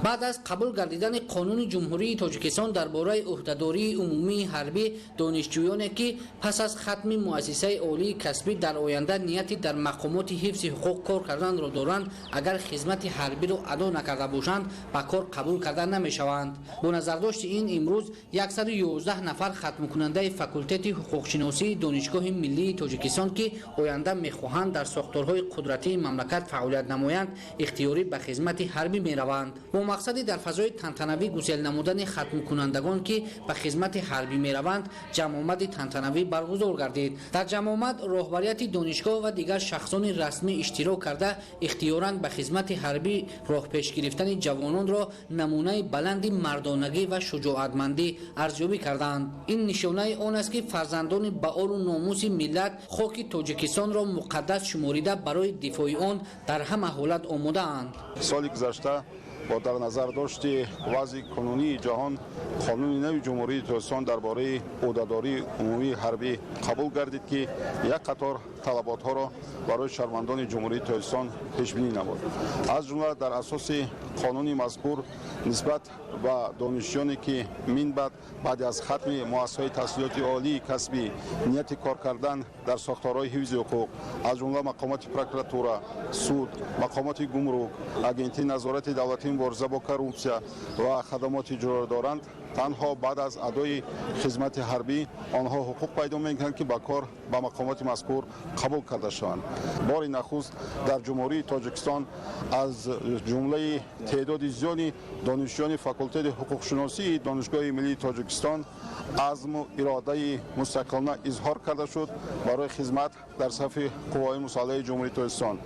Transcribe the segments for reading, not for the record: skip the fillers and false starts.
بعد از قبول گردیدن قانون جمهوری تاجیکستان درباره عهدهداری عمومی حربی دانشجویانی که پس از ختم مؤسسه عالی کسبی در آینده نیتی در مقامات حفظ حقوق کار کردن را دارند، اگر خدمت حربی را ادا نکرده باشند به کار قبول کرده نمیشوند. با نظرداشت این امروز 111 نفر ختم کننده فاکولته حقوق شناسی دانشگاه ملی تاجیکستان که آینده میخواهند در ساختارهای قدرتی مملکت فعالیت نمایند اختیاری به خدمت حربی میروند. با مقصد در فضای تنتنوی گسیل نمودن ختم کنندگان که به خدمت حربی میروند جمع آمد تنتنوی برگزار گردید. در جمع آمد رهبریت دانشگاه و دیگر شخصان رسمی اشتراک کرده اختیاراً به خدمت حربی راه پیش گرفتن جوانان را نمونه بلند مردانگی و شجاعتمندی ارزیابی کردند. این نشانه آن است که فرزندان بهار و ناموس ملت خاک تاجیکستان را مقدس شماریده برای دفاع آن در همه حالت آماده اند. سالی گذشته با در نظر داشت وضع کنونی جهان قانون نوی جمهوری تاجیکستان درباره عهدهداری عمومی حربی قبول گردید که یک قطار طلبات ها را برای شهروندان جمهوری تاجیکستان پیش بینی نمود. از جمله در اساس قانون مذکور نسبت به دانشجویانی که بعد از ختم مؤسسه تحصیلات عالی کسبی نیت کار کردن در ساختارهای حفظ حقوق از جمله مقامات پروکراتوره، سود، مقامات گمرک، اگنتی نظارت دولتی مبارزه با کرپسیا و خدمات اجرا دارند، تنها بعد از ادای خدمت حربی آنها حقوق پیدا می‌کنند که به کار به مقامات مذکور قبول کرده شوند. بار نخست در جمهوری تاجیکستان از جمله تعداد زیادی دانشجویان فاکولته حقوق شناسی دانشگاه ملی تاجیکستان عزم و اراده مستقلانه اظهار کرده شد برای خدمت در صف قوای مسلحه جمهوری تاجیکستان.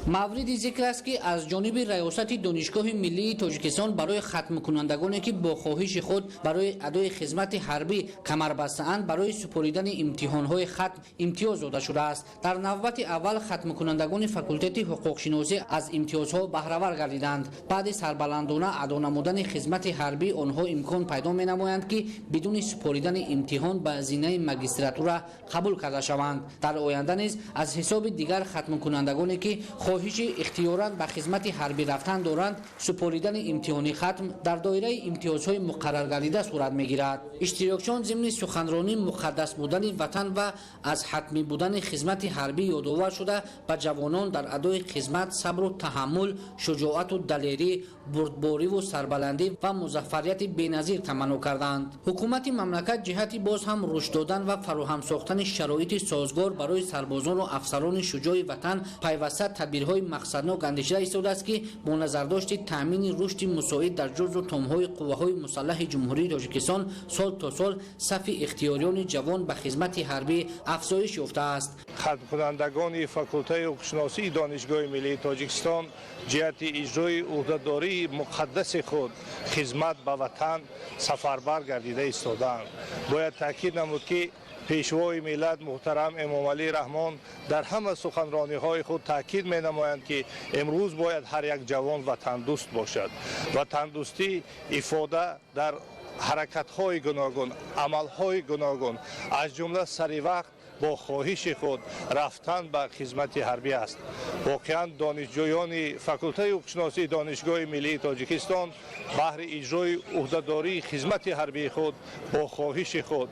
مورد ذکر است که از جانب ریاست دانشگاه ملی تاجیکستان برای ختم کنندگانی که با خواهش خود برای ادای خدمت حربی کمر بسته‌اند برای سپردن امتحان‌های ختم امتیاز داده شده است. در نوبت اول ختم کنندگان فاکولته حقوق شناسی از امتیازها بهره ور گردیدند. بعد سربلندانه ادا نمودن خدمت حربی آنها امکان پیدا می‌نمایند که بدون سپردن امتحان به زینه ماجستراتوره قبول کرده شوند. در آینده نیز از حساب دیگر ختم کنندگانی که خواهش اختیاراً به خدمت حربی رفتن دارند سپردن امتحان ختم در دایره امتیازهای مقرر گردیده صورت میگیرد. اشتراکچیان ضمن سخنرانی مقدس بودن وطن و از حتمی بودن خدمت حربی یادآور شده به جوانان در ادای خدمت صبر و تحمل، شجاعت و دلیری، بردباری و سربلندی و مظفریت بی‌نظیر تمنا کردند. حکومت مملکت جهتی باز هم رشد دادن و فراهم ساختن شرایط سازگار برای سربازان و افسران شجاع وطن پیوسته تدبیرهای مقصدناک اندیشیده ایستاده است که با نظرداشت تامین رشد مساعد در جزء تمهای قواهای مسلح جمهوری تاجیکستان سال تا سال صف اختیاریان جوان به خدمت حربی افزایش یافته است. ختم کنندگان فاکولته حقوق شناسی دانشگاه ملی تاجیکستان جهت اجرای عهدهداری مقدس خود خدمت به وطن سفربر گردیده ایستادند. باید تاکید نمود که پیشوای ملت محترم امام علی رحمان در همه سخنرانی‌های خود تاکید می‌نمایند که امروز باید هر یک جوان وطن دوست باشد و تندرستی ifade در حرکت‌های گوناگون، عمل‌های گوناگون از جمله سری وقت با خواهش خود رفتن به خدمت حربی است. واقعا دانشجویان فاکولته حقوق شناسی دانشگاه ملی تاجیکستان بهر اجرای عهدهداری خدمت حربی خود با خواهش خود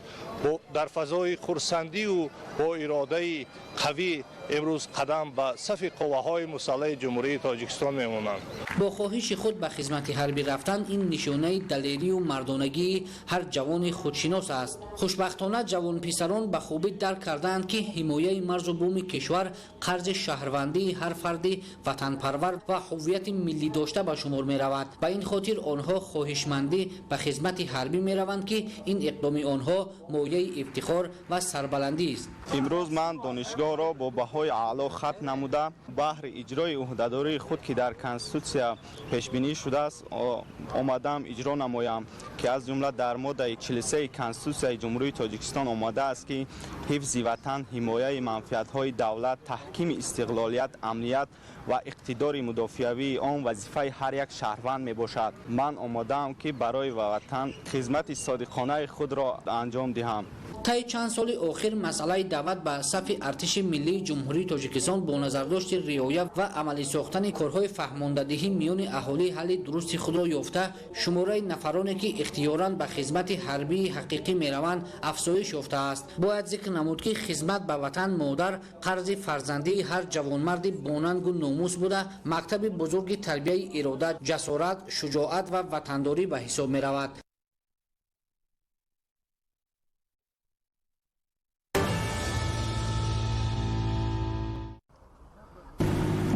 در فضای خرسندی و با اراده قوی امروز قدم به صف قواهای مسلح جمهوری تاجیکستان میمونند. با خواهش خود به خدمت حربی رفتن این نشانه دلیری و مردانگی هر جوان خودشناس است. خوشبختانه جوان پسران به خوبی درک کردند که حمایت مرز و بوم کشور قرض شهروندی هر فرد وطن پرور و هویت ملی داشته به شمار می رود. به این خاطر آنها خواهشمندی به خدمت حربی می روند که این اقدام آنها مایه افتخار و سربلندی است. امروز من دانشگاه را با بهای اعلا ختم نموده بهر اجرای عهدهداری خود که در کنستیتوسیا پیش بینی شده است آمدم اجرا نمایم که از جمله در ماده 43 کنستیتوسیای جمهوری تاجیکستان آمده است که حفظ وطن، حمایت منفعت‌های دولت، تحکیم استقلالیت، امنیت و اقتدار مدافعوی آن وظیفه هر یک شهروند میباشد. من آماده‌ام که برای وطن خدمت صادقانه خود را انجام دهم. طی چند سال اخیر مسئله دعوت به صف ارتش ملی جمهوری تاجیکستان با نظرداشت رعایت و عملی ساختن کارهای فهماندهی میان اهالی حل درست خود را یافته، شماره نفرانی که اختیاراً به خدمت حربی حقیقی میروند افزایش یافته است. باید ذکر نمود که خدمت به وطن مادر قرض فرزندی هر جوانمرد باننگ و ناموس بوده، مکتب بزرگ تربیت اراده، جسارت، شجاعت و وطنداری به حساب می رود.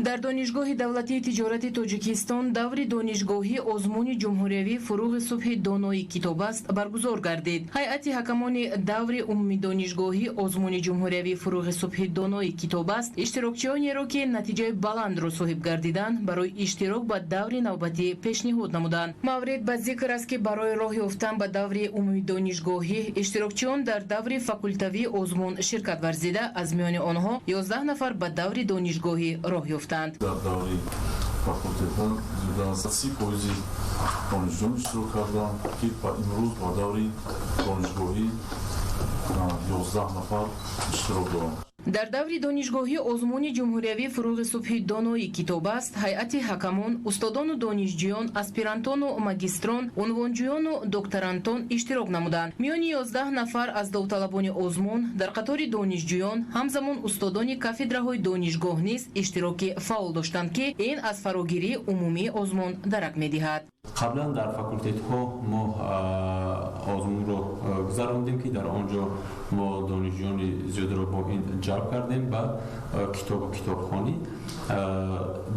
در دانشگاه دولتی تجارت تاجیکستان دوری دانشگاهی آزمون جمهوریوی فروغ صبح دانایی کتاب است برگزار گردید. هیئت حکمان دوری عمومی دانشگاهی آزمون جمهوریوی فروغ صبح دانایی کتاب است اشتراکچیانی را که نتیجه بلند را صاحب گردیدند برای اشتراک به دوری نوبتی پیشنهاد نمودند. مورد به ذکر است که برای راه یافتن به دوری عمومی دانشگاهی اشتراکچیان در دوری فاکولتوی آزمون شرکت ورزیده، از میان آنها 11 نفر به دوری دانشگاهی راه یافتند. در دوره فاکولتی‌ها زیاده از 30 پویزی دانشجویان اشتراک کردند که امروز با دوره دانشگاهی 11 نفر اشتراک دارند. در دوری دانشگاهی آزمون جمهوریوی فروغ صبح دانایی کتاب است هیئت حکمان، استادان و دانشجویان، اسپیرانتان و ماگستران، عنوانجویان و دکترانتان اشتراک نمودند. میان 11 نفر از داوطلبان آزمون در قطار دانشجویان همزمان استادان کافدرهای دانشگاه نیز اشتراک فعال داشتند که این از فراگیری عمومی آزمون درک می‌دهد. قبلا در فاکولتی‌ها ما آزمون رو گذراندیم که در آنجا ما دانشجویان زیاد رو با این جلب کردیم به کتاب و کتابخوانی.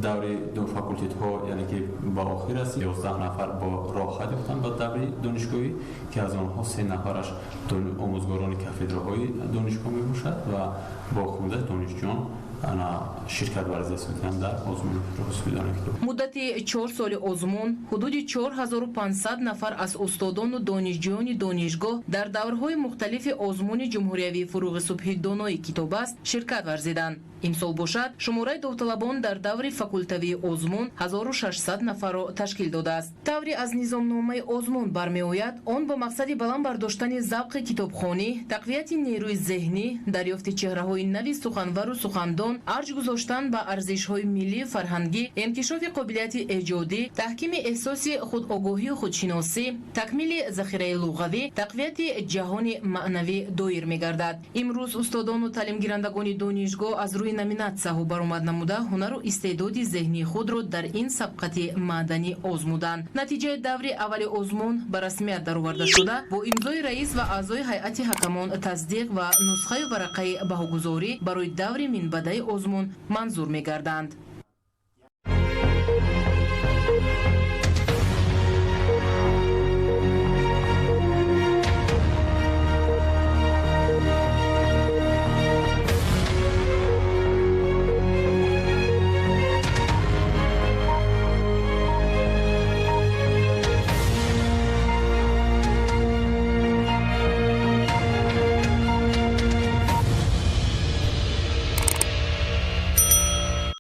دوره دو فاکولتی‌ها یعنی که با آخر است 11 نفر با راه یافتن به دوره دانشگاهی که از آنها 3 نفرش آموزگاران کافدرهای دانشگاه میباشد و با خود دانشجویان شرکت ورزش میکنند در آزمون رسمیدان کتاب. مدت 4 سال آزمون حدود 4500 نفر از استادان و دانشجویان دانشگاه در دورهای مختلف آزمون جمهوریوی فروغ صبح دانایی کتاب است شرکت ورزیدند. امسال باشد شماره داوطلبان در دوره فاکولتوی آزمون 1600 نفر را تشکیل داده است. دوره از نظامنامه آزمون برمیآید آن با مقصد بلند برداشتن ذوق کتابخوانی، تقویت نیروی ذهنی، دریافت چهره‌های نوی سخنور و سخندان، ارج گذاشتن به ارزش‌های ملی فرهنگی، انکشاف قابلیت ایجادی، تحکیم احساس خودآگاهی و خودشناسی، تکمیل ذخیره لغوی، تقویت جهان معنوی دایر می‌گردد. امروز استادان و تعلیم گیرندگان دانشگاه از روی نامیناتسی‌ها برآمد نموده هنر و استعداد ذهنی خود را در این سبقت معدنی آزمودند. نتیجه دوره اول آزمون به رسمیت درآورده شده با امضای رئیس و اعضای هیئت حکمان تصدیق و نسخه ورقه بهاگذاری برای دوره منبعه آزمون منظور می‌گردند.